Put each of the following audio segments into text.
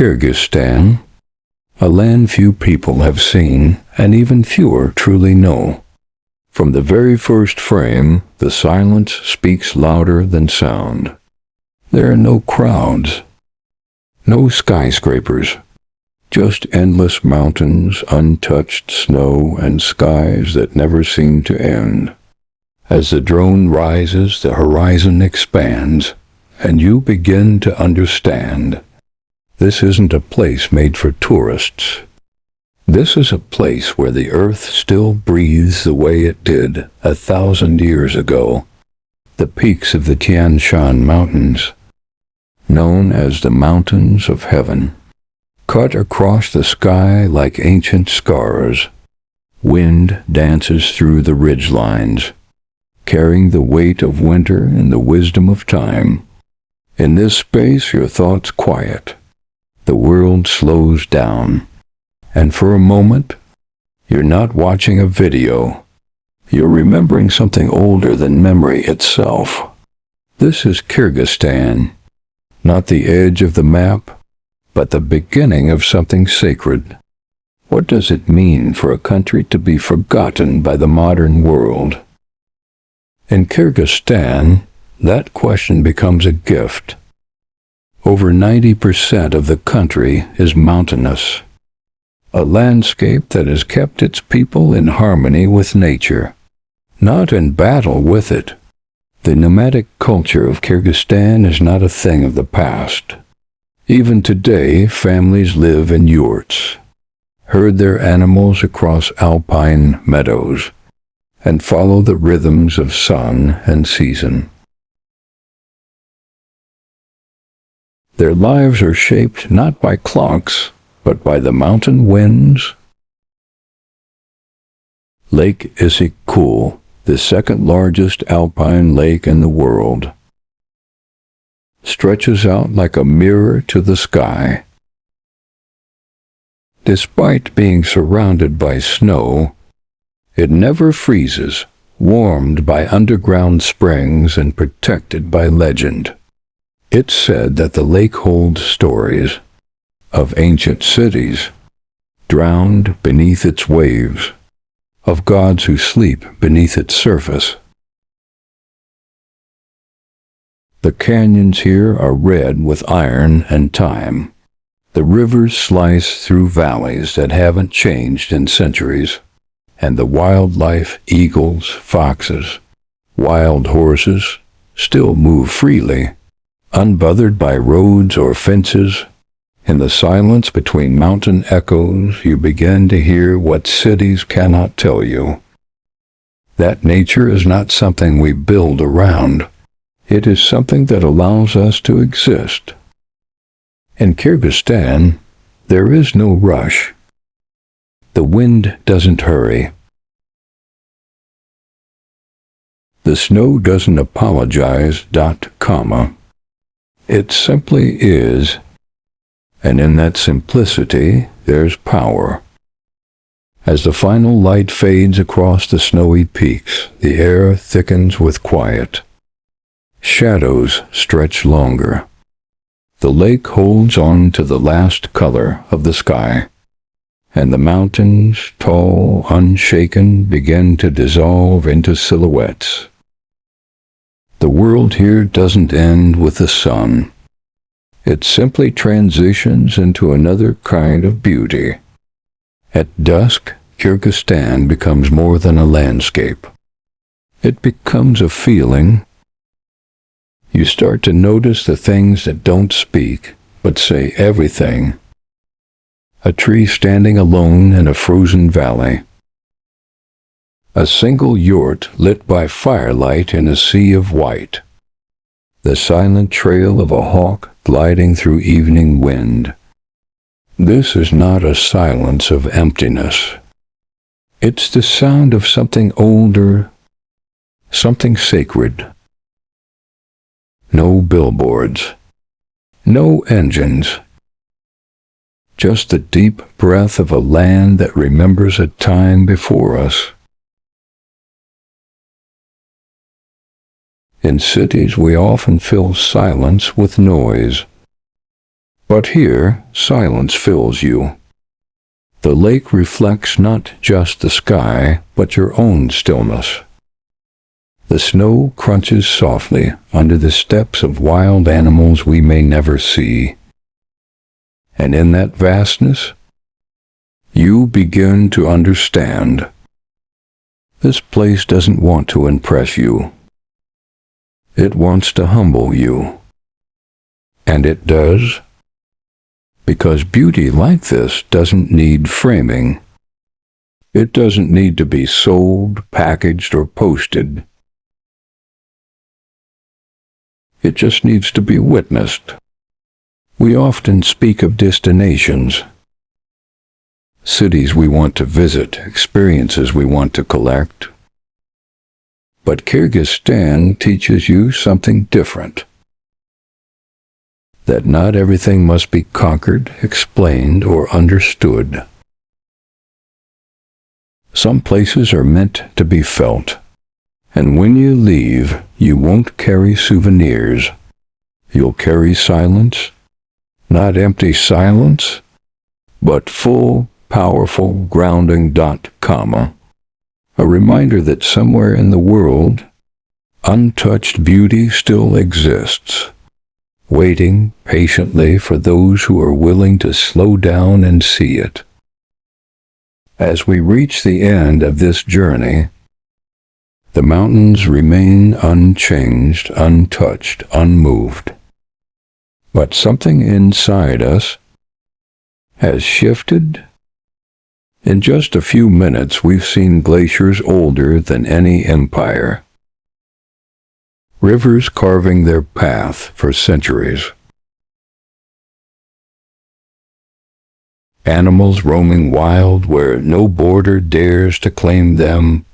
Kyrgyzstan, a land few people have seen and even fewer truly know. From the very first frame, the silence speaks louder than sound. There are no crowds, no skyscrapers, just endless mountains, untouched snow, and skies that never seem to end. As the drone rises, the horizon expands, and you begin to understand. This isn't a place made for tourists. This is a place where the earth still breathes the way it did 1,000 years ago. The peaks of the Tian Shan Mountains, known as the Mountains of Heaven, cut across the sky like ancient scars. Wind dances through the ridgelines, carrying the weight of winter and the wisdom of time. In this space your thoughts quiet. The world slows down, and for a moment, you're not watching a video. You're remembering something older than memory itself. This is Kyrgyzstan, not the edge of the map, but the beginning of something sacred. What does it mean for a country to be forgotten by the modern world? In Kyrgyzstan, that question becomes a gift. Over 90% of the country is mountainous, a landscape that has kept its people in harmony with nature, not in battle with it. The nomadic culture of Kyrgyzstan is not a thing of the past. Even today, families live in yurts, herd their animals across alpine meadows, and follow the rhythms of sun and season. Their lives are shaped not by clocks, but by the mountain winds. Lake Issyk-Kul, the second largest alpine lake in the world, stretches out like a mirror to the sky. Despite being surrounded by snow, it never freezes, warmed by underground springs and protected by legend. It's said that the lake holds stories of ancient cities drowned beneath its waves, of gods who sleep beneath its surface. The canyons here are red with iron and time. The rivers slice through valleys that haven't changed in centuries, and the wildlife, eagles, foxes, wild horses, still move freely, unbothered by roads or fences. In the silence between mountain echoes, you begin to hear what cities cannot tell you. That nature is not something we build around. It is something that allows us to exist. In Kyrgyzstan, there is no rush. The wind doesn't hurry. The snow doesn't apologize, comma. It simply is, and in that simplicity there's power. As the final light fades across the snowy peaks, the air thickens with quiet. Shadows stretch longer. The lake holds on to the last color of the sky, and the mountains, tall, unshaken, begin to dissolve into silhouettes. The world here doesn't end with the sun. It simply transitions into another kind of beauty. At dusk, Kyrgyzstan becomes more than a landscape. It becomes a feeling. You start to notice the things that don't speak, but say everything. A tree standing alone in a frozen valley. A single yurt lit by firelight in a sea of white. The silent trail of a hawk gliding through evening wind. This is not a silence of emptiness. It's the sound of something older, something sacred. No billboards, no engines. Just the deep breath of a land that remembers a time before us. In cities, we often fill silence with noise. But here, silence fills you. The lake reflects not just the sky, but your own stillness. The snow crunches softly under the steps of wild animals we may never see. And in that vastness, you begin to understand. This place doesn't want to impress you. It wants to humble you. And it does, because beauty like this doesn't need framing. It doesn't need to be sold, packaged, or posted. It just needs to be witnessed. We often speak of destinations, cities we want to visit, experiences we want to collect. But Kyrgyzstan teaches you something different. That not everything must be conquered, explained, or understood. Some places are meant to be felt. And when you leave, you won't carry souvenirs. You'll carry silence, not empty silence, but full, powerful, grounding comma. A reminder that somewhere in the world, untouched beauty still exists, waiting patiently for those who are willing to slow down and see it. As we reach the end of this journey, the mountains remain unchanged, untouched, unmoved. But something inside us has shifted. In just a few minutes, we've seen glaciers older than any empire. Rivers carving their path for centuries. Animals roaming wild where no border dares to claim them.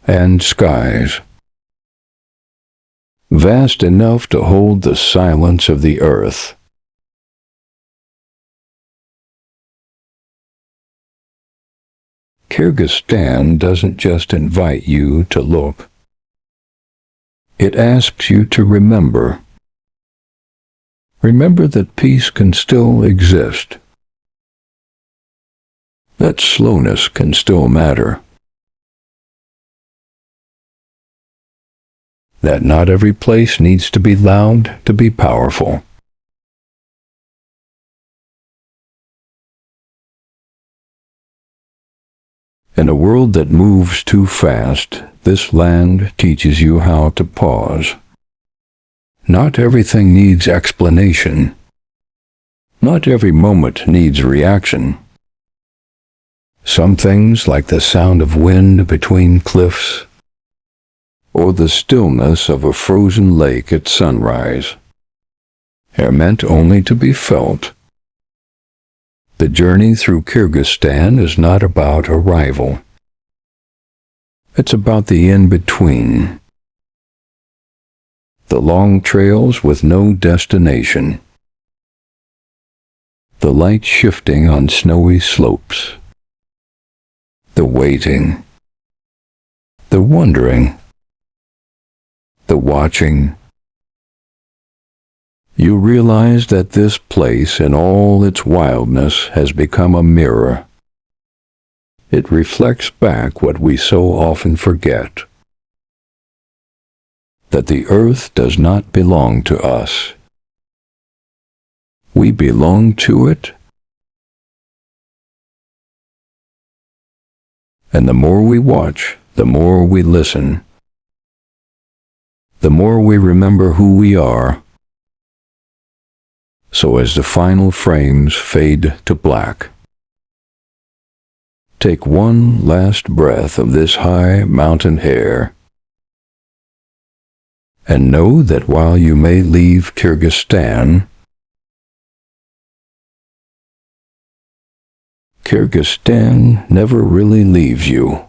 And skies, vast enough to hold the silence of the earth. Kyrgyzstan doesn't just invite you to look. It asks you to remember. Remember that peace can still exist. That slowness can still matter. That not every place needs to be loud to be powerful. In a world that moves too fast, this land teaches you how to pause. Not everything needs explanation. Not every moment needs reaction. Some things, like the sound of wind between cliffs, or the stillness of a frozen lake at sunrise, are meant only to be felt. The journey through Kyrgyzstan is not about arrival. It's about the in-between. The long trails with no destination. The light shifting on snowy slopes. The waiting. The wondering. The watching. You realize that this place in all its wildness has become a mirror. It reflects back what we so often forget. That the earth does not belong to us. We belong to it. And the more we watch, the more we listen. The more we remember who we are. So as the final frames fade to black, take one last breath of this high mountain air, and know that while you may leave Kyrgyzstan, Kyrgyzstan never really leaves you.